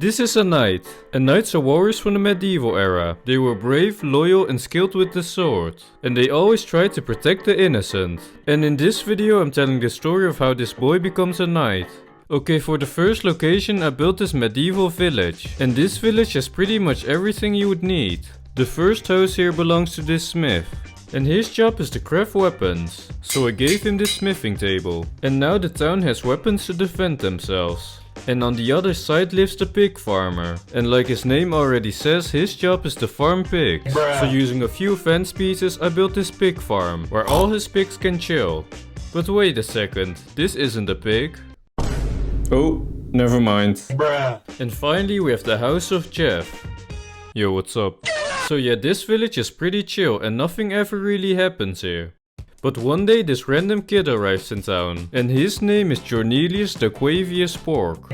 This is a knight. And knights are warriors from the medieval era. They were brave, loyal and skilled with the sword. And they always tried to protect the innocent. And in this video I'm telling the story of how this boy becomes a knight. Okay, for the first location I built this medieval village. And this village has pretty much everything you would need. The first house here belongs to this smith. And his job is to craft weapons. So I gave him this smithing table. And now the town has weapons to defend themselves. And on the other side lives the pig farmer. And like his name already says, his job is to farm pigs. So using a few fence pieces I built this pig farm, where all his pigs can chill. But wait a second, this isn't a pig. Oh, never mind. And finally we have the house of Jeff. Yo, what's up? So yeah, this village is pretty chill and nothing ever really happens here. But one day this random kid arrives in town. And his name is Cornelius the Quavious Pork.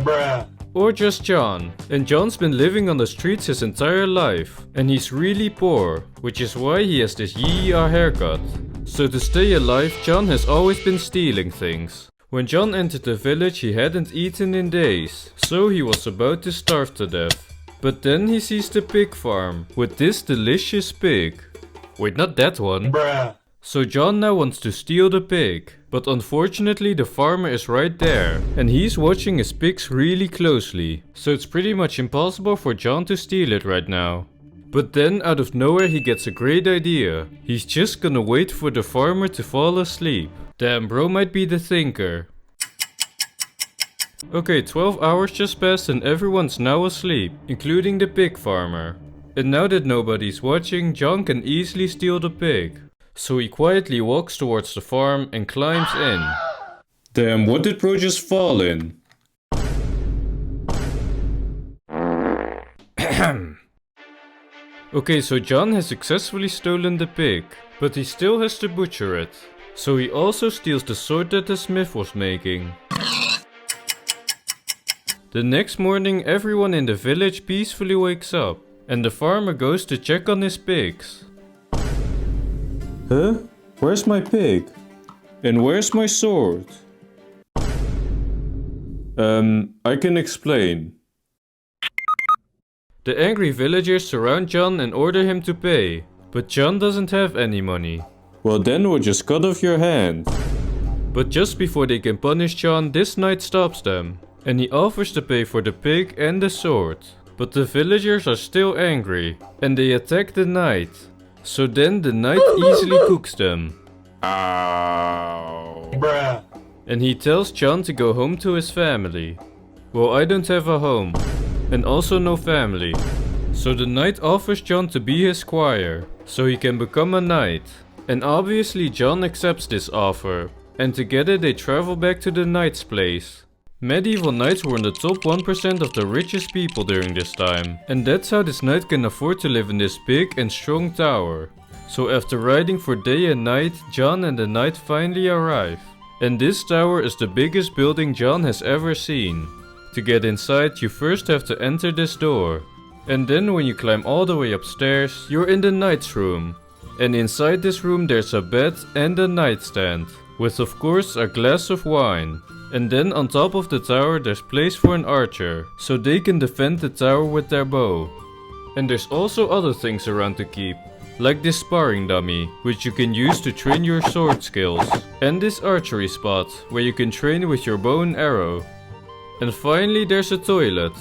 Or just John. And John's been living on the streets his entire life. And he's really poor, which is why he has this yee-yah haircut. So to stay alive, John has always been stealing things. When John entered the village he hadn't eaten in days. So he was about to starve to death. But then he sees the pig farm with this delicious pig. Wait, not that one. So John now wants to steal the pig. But unfortunately the farmer is right there. And he's watching his pigs really closely. So it's pretty much impossible for John to steal it right now. But then out of nowhere he gets a great idea. He's just gonna wait for the farmer to fall asleep. Damn, bro might be the thinker. Okay, 12 hours just passed and everyone's now asleep, including the pig farmer. And now that nobody's watching, John can easily steal the pig. So he quietly walks towards the farm and climbs in. Damn, what did bro just fall in? Okay, so John has successfully stolen the pig, but he still has to butcher it. So he also steals the sword that the smith was making. The next morning everyone in the village peacefully wakes up. And the farmer goes to check on his pigs. Huh? Where's my pig? And where's my sword? I can explain. The angry villagers surround John and order him to pay. But John doesn't have any money. Well then we'll just cut off your hand. But just before they can punish John, this knight stops them. And he offers to pay for the pig and the sword. But the villagers are still angry. And they attack the knight. So then the knight easily cooks them. Ow. And he tells John to go home to his family. Well, I don't have a home. And also no family. So the knight offers John to be his squire. So he can become a knight. And obviously John accepts this offer. And together they travel back to the knight's place. Medieval knights were in the top 1% of the richest people during this time. And that's how this knight can afford to live in this big and strong tower. So after riding for day and night, John and the knight finally arrive. And this tower is the biggest building John has ever seen. To get inside you first have to enter this door. And then when you climb all the way upstairs, you're in the knight's room. And inside this room there's a bed and a nightstand. With of course a glass of wine. And then on top of the tower there's place for an archer, so they can defend the tower with their bow. And there's also other things around to keep, like this sparring dummy, which you can use to train your sword skills. And this archery spot, where you can train with your bow and arrow. And finally there's a toilet.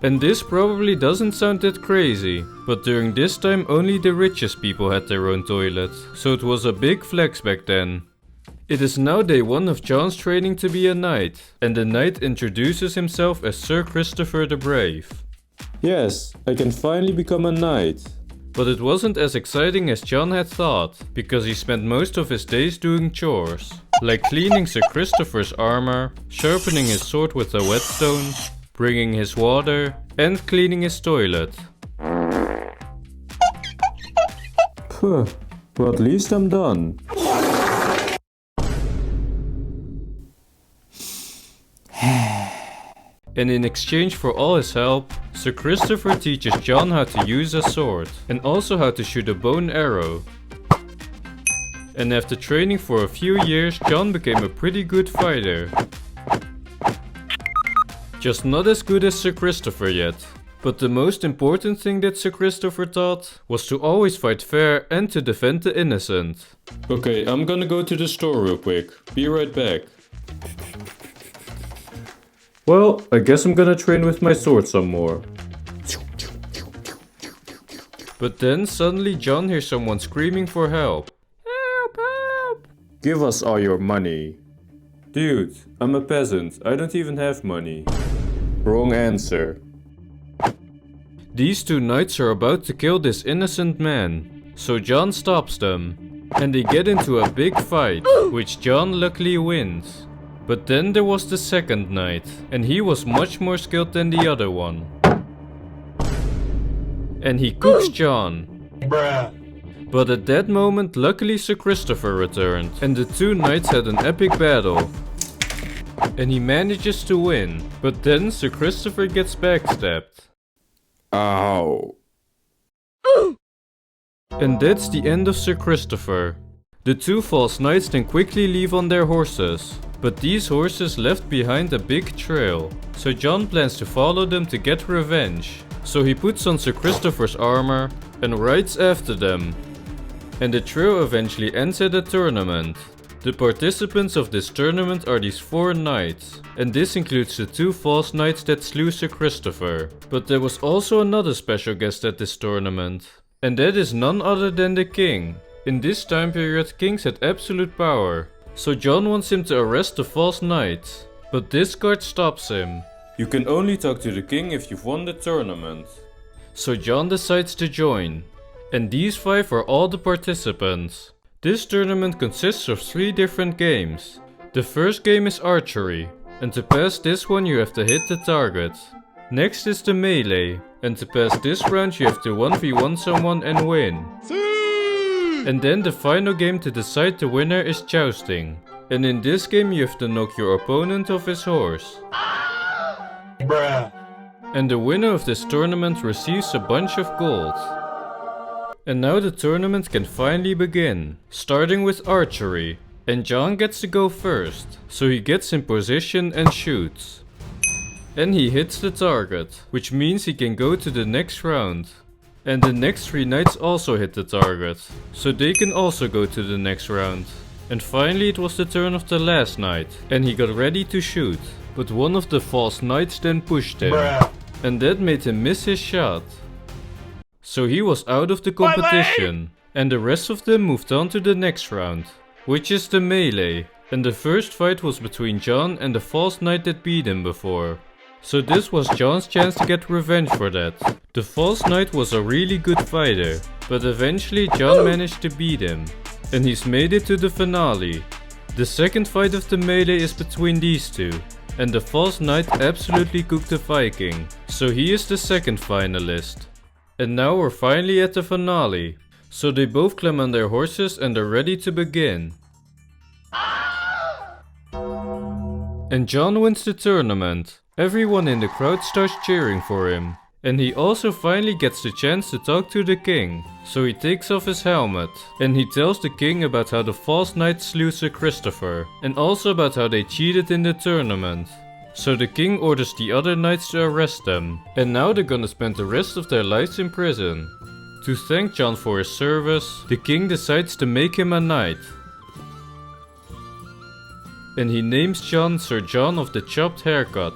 And this probably doesn't sound that crazy, but during this time only the richest people had their own toilet, so it was a big flex back then. It is now day 1 of John's training to be a knight, and the knight introduces himself as Sir Christopher the Brave. Yes, I can finally become a knight. But it wasn't as exciting as John had thought, because he spent most of his days doing chores. Like cleaning Sir Christopher's armor, sharpening his sword with a whetstone, bringing his water, and cleaning his toilet. Puh, well at least I'm done. And in exchange for all his help, Sir Christopher teaches John how to use a sword and also how to shoot a bow and arrow. And after training for a few years, John became a pretty good fighter. just not as good as Sir Christopher yet. But the most important thing that Sir Christopher taught was to always fight fair and to defend the innocent. Okay, I'm gonna go to the store real quick. Be right back. Well, I guess I'm gonna train with my sword some more. But then suddenly John hears someone screaming for help. Help, help! Give us all your money. Dude, I'm a peasant. I don't even have money. Wrong answer. These two knights are about to kill this innocent man, so John stops them. And they get into a big fight, which John luckily wins. But then there was the second knight, and he was much more skilled than the other one. And he cooks John. Bruh. But at that moment, luckily Sir Christopher returned, and the two knights had an epic battle. And he manages to win, but then Sir Christopher gets backstabbed. Ow. And that's the end of Sir Christopher. The two false knights then quickly leave on their horses, but these horses left behind a big trail, so John plans to follow them to get revenge. So he puts on Sir Christopher's armor and rides after them. And the trail eventually ends at a tournament. The participants of this tournament are these 4 knights, and this includes the 2 false knights that slew Sir Christopher. But there was also another special guest at this tournament, and that is none other than the king. In this time period, kings had absolute power, so John wants him to arrest the false knights, but this guard stops him. You can only talk to the king if you've won the tournament. So John decides to join, and these 5 are all the participants. This tournament consists of 3 different games. The first game is archery, and to pass this one you have to hit the target. Next is the melee, and to pass this round you have to 1v1 someone and win. And then the final game to decide the winner is jousting. And in this game you have to knock your opponent off his horse. Bruh. And the winner of this tournament receives a bunch of gold. And now the tournament can finally begin, starting with archery. And John gets to go first, so he gets in position and shoots. And he hits the target, which means he can go to the next round. And the next 3 knights also hit the target, so they can also go to the next round. And finally it was the turn of the last knight, and he got ready to shoot. But one of the false knights then pushed him, and that made him miss his shot. So he was out of the competition, and the rest of them moved on to the next round, which is the melee. And the first fight was between John and the false knight that beat him before. So this was John's chance to get revenge for that. The false knight was a really good fighter, but eventually John managed to beat him, and he's made it to the finale. The second fight of the melee is between these two, and the false knight absolutely cooked the Viking, so he is the second finalist. And now we're finally at the finale. So they both climb on their horses and are ready to begin. And John wins the tournament. Everyone in the crowd starts cheering for him. And he also finally gets the chance to talk to the king. So he takes off his helmet, and he tells the king about how the false knight slew Sir Christopher, and also about how they cheated in the tournament. So the king orders the other knights to arrest them, and now they're gonna spend the rest of their lives in prison. To thank John for his service, the king decides to make him a knight. And he names John Sir John of the Chopped Haircut.